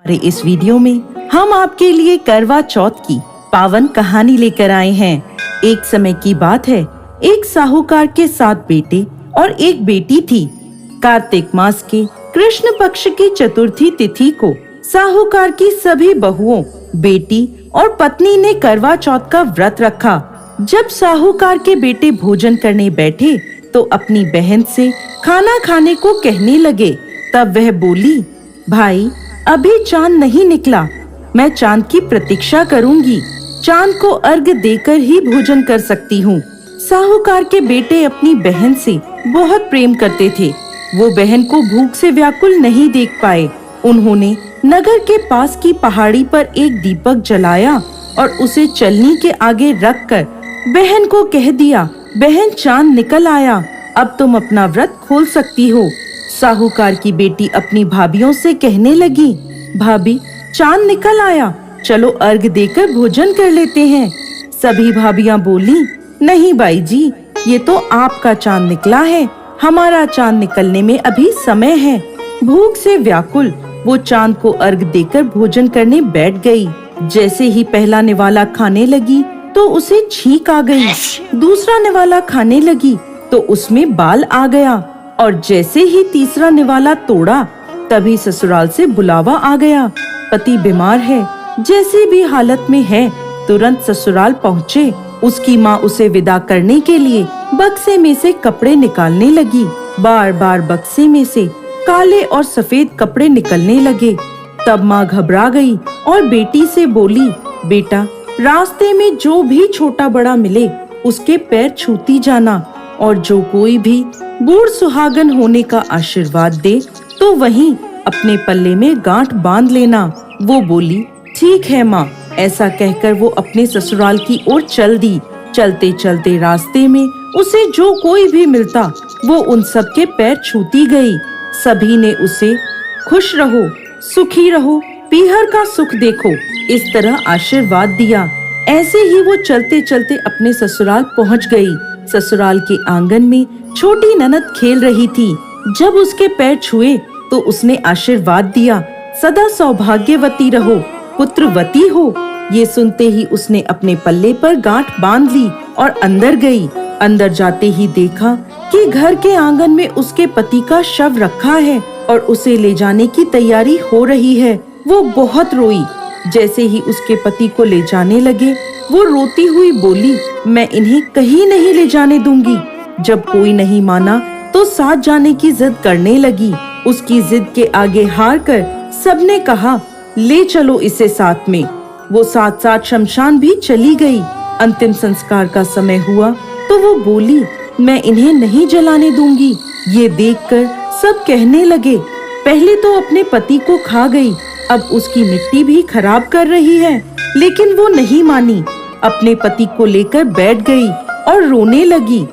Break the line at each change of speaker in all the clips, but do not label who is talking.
अरे इस वीडियो में हम आपके लिए करवा चौथ की पावन कहानी लेकर आए हैं। एक समय की बात है, एक साहूकार के 7 बेटे और एक बेटी थी। कार्तिक मास के कृष्ण पक्ष की चतुर्थी तिथि को साहूकार की सभी बहुओं, बेटी और पत्नी ने करवा चौथ का व्रत रखा। जब साहूकार के बेटे भोजन करने बैठे तो अपनी बहन से खाना खाने को कहने लगे। तब वह बोली, भाई अभी चांद नहीं निकला, मैं चांद की प्रतीक्षा करूंगी। चांद को अर्घ देकर ही भोजन कर सकती हूँ। साहूकार के बेटे अपनी बहन से बहुत प्रेम करते थे। वो बहन को भूख से व्याकुल नहीं देख पाए। उन्होंने नगर के पास की पहाड़ी पर एक दीपक जलाया और उसे चलनी के आगे रखकर बहन को कह दिया, बहन चांद निकल आया, अब तुम अपना व्रत खोल सकती हो। साहूकार की बेटी अपनी भाभीयों से कहने लगी, भाभी चांद निकल आया, चलो अर्घ देकर भोजन कर लेते हैं। सभी भाभियां बोली, नहीं बाई जी, ये तो आपका चांद निकला है, हमारा चांद निकलने में अभी समय है। भूख से व्याकुल वो चांद को अर्घ देकर भोजन करने बैठ गई। जैसे ही पहला निवाला खाने लगी तो उसे छींक आ गई। दूसरा निवाला खाने लगी तो उसमें बाल आ गया और जैसे ही तीसरा निवाला तोड़ा तभी ससुराल से बुलावा आ गया। पति बीमार है, जैसी भी हालत में है तुरंत ससुराल पहुँचे। उसकी माँ उसे विदा करने के लिए बक्से में से कपड़े निकालने लगी। बार बार बक्से में से काले और सफेद कपड़े निकलने लगे। तब माँ घबरा गई और बेटी से बोली, बेटा रास्ते में जो भी छोटा बड़ा मिले उसके पैर छूती जाना, और जो कोई भी बूढ़ सुहागन होने का आशीर्वाद दे तो वहीं अपने पल्ले में गांठ बांध लेना। वो बोली, ठीक है माँ। ऐसा कहकर वो अपने ससुराल की ओर चल दी। चलते चलते रास्ते में उसे जो कोई भी मिलता वो उन सब के पैर छूती गई। सभी ने उसे खुश रहो, सुखी रहो, पीहर का सुख देखो, इस तरह आशीर्वाद दिया। ऐसे ही वो चलते चलते अपने ससुराल पहुंच गई। ससुराल के आंगन में छोटी ननद खेल रही थी। जब उसके पैर छुए तो उसने आशीर्वाद दिया, सदा सौभाग्यवती रहो, पुत्रवती हो। ये सुनते ही उसने अपने पल्ले पर गांठ बांध ली और अंदर गई। अंदर जाते ही देखा कि घर के आंगन में उसके पति का शव रखा है और उसे ले जाने की तैयारी हो रही है। वो बहुत रोई। जैसे ही उसके पति को ले जाने लगे वो रोती हुई बोली, मैं इन्हें कहीं नहीं ले जाने दूंगी। जब कोई नहीं माना तो साथ जाने की जिद करने लगी। उसकी जिद के आगे हार कर सबने कहा, ले चलो इसे साथ में। वो साथ साथ शमशान भी चली गई। अंतिम संस्कार का समय हुआ तो वो बोली, मैं इन्हें नहीं जलाने दूंगी। ये देखकर सब कहने लगे, पहले तो अपने पति को खा गई, अब उसकी मिट्टी भी खराब कर रही है। लेकिन वो नहीं मानी, अपने पति को लेकर बैठ गई और रोने लगी।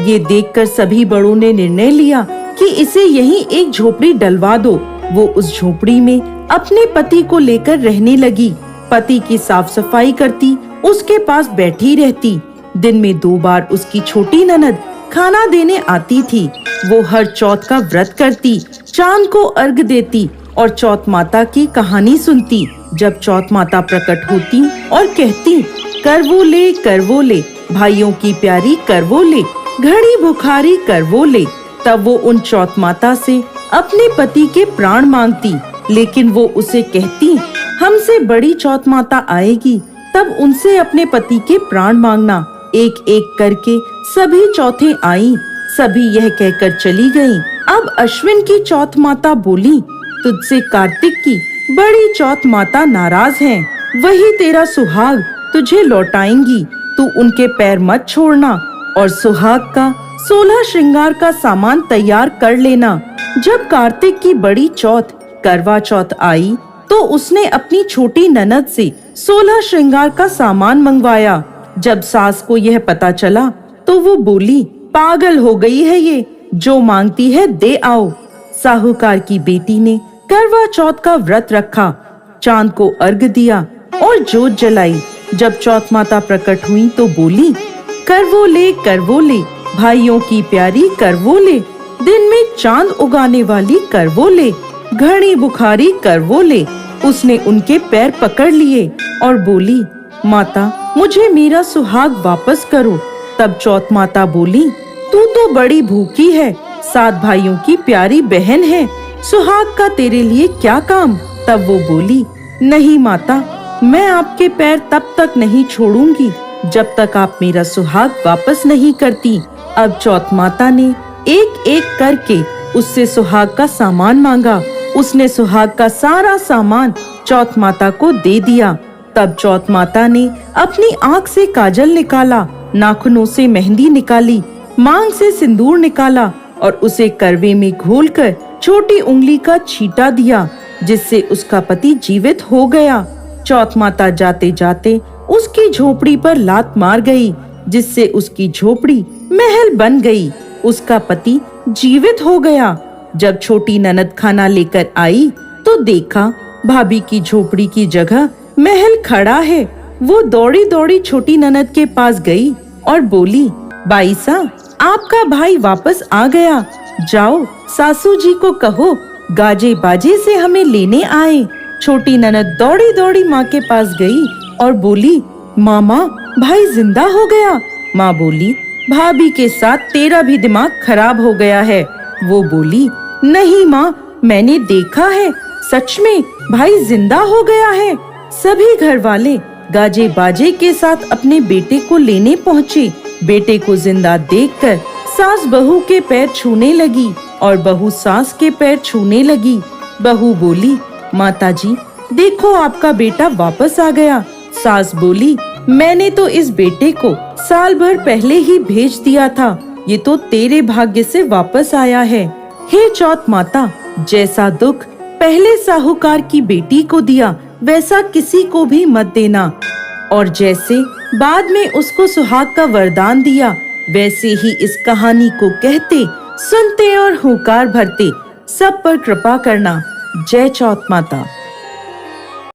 ये देखकर सभी बड़ों ने निर्णय लिया कि इसे यहीं एक झोपड़ी डलवा दो। वो उस झोपड़ी में अपने पति को लेकर रहने लगी। पति की साफ सफाई करती, उसके पास बैठी रहती। दिन में 2 बार उसकी छोटी ननद खाना देने आती थी। वो हर चौथ का व्रत करती, चांद को अर्घ देती और चौथ माता की कहानी सुनती। जब चौथ माता प्रकट होती और कहती, करवो ले भाइयों की प्यारी करवो ले, घड़ी भुखारी करवो ले, तब वो उन चौथ माता से अपने पति के प्राण मांगती। लेकिन वो उसे कहती, हमसे बड़ी चौथ माता आएगी तब उनसे अपने पति के प्राण मांगना। एक एक करके सभी चौथें आई। सभी यह कहकर चली गईं। अब अश्विन की चौथ माता बोली, तुझसे कार्तिक की बड़ी चौथ माता नाराज हैं। वही तेरा सुहाग तुझे लौटाएंगी, तू उनके पैर मत छोड़ना और सुहाग का 16 श्रृंगार का सामान तैयार कर लेना। जब कार्तिक की बड़ी चौथ करवा चौथ आई तो उसने अपनी छोटी ननद से 16 श्रृंगार का सामान मंगवाया। जब सास को यह पता चला तो वो बोली, पागल हो गई है ये, जो मांगती है दे आओ। साहूकार की बेटी ने करवा चौथ का व्रत रखा, चांद को अर्घ दिया और जोत जलाई। जब चौथ माता प्रकट हुई तो बोली, करवो ले भाइयों की प्यारी करवो ले, दिन में चांद उगाने वाली करवो ले, घड़ी बुखारी करवो ले, उसने उनके पैर पकड़ लिए और बोली, माता मुझे मेरा सुहाग वापस करो। तब चौथ माता बोली, तू तो बड़ी भूखी है, 7 भाइयों की प्यारी बहन है, सुहाग का तेरे लिए क्या काम। तब वो बोली, नहीं माता, मैं आपके पैर तब तक नहीं छोड़ूंगी जब तक आप मेरा सुहाग वापस नहीं करती। अब चौथ माता ने एक एक करके उससे सुहाग का सामान मांगा। उसने सुहाग का सारा सामान चौथ माता को दे दिया। तब चौथ माता ने अपनी आँख से काजल निकाला, नाखूनों से मेहंदी निकाली, मांग से सिंदूर निकाला और उसे करवे में घोलकर छोटी उंगली का छींटा दिया, जिससे उसका पति जीवित हो गया। चौथ माता जाते जाते उसकी झोपड़ी पर लात मार गई, जिससे उसकी झोपड़ी महल बन गई। उसका पति जीवित हो गया। जब छोटी ननद खाना लेकर आई तो देखा भाभी की झोपड़ी की जगह महल खड़ा है। वो दौड़ी दौड़ी छोटी ननद के पास गई और बोली, बाईसा, आपका भाई वापस आ गया। जाओ सासू जी को कहो गाजे बाजे से हमें लेने आए। छोटी ननद दौड़ी दौड़ी माँ के पास गई और बोली, मामा भाई जिंदा हो गया। माँ बोली, भाभी के साथ तेरा भी दिमाग खराब हो गया है। वो बोली, नहीं माँ, मैंने देखा है, सच में भाई जिंदा हो गया है। सभी घर वाले गाजे बाजे के साथ अपने बेटे को लेने पहुँचे। बेटे को जिंदा देखकर सास बहू के पैर छूने लगी और बहू सास के पैर छूने लगी। बहू बोली, माताजी देखो आपका बेटा वापस आ गया। सास बोली, मैंने तो इस बेटे को साल भर पहले ही भेज दिया था, ये तो तेरे भाग्य से वापस आया है। हे चौथ माता, जैसा दुख पहले साहूकार की बेटी को दिया वैसा किसी को भी मत देना, और जैसे बाद में उसको सुहाग का वरदान दिया वैसे ही इस कहानी को कहते, सुनते और हुंकार भरते सब पर कृपा करना। जय चौथ माता।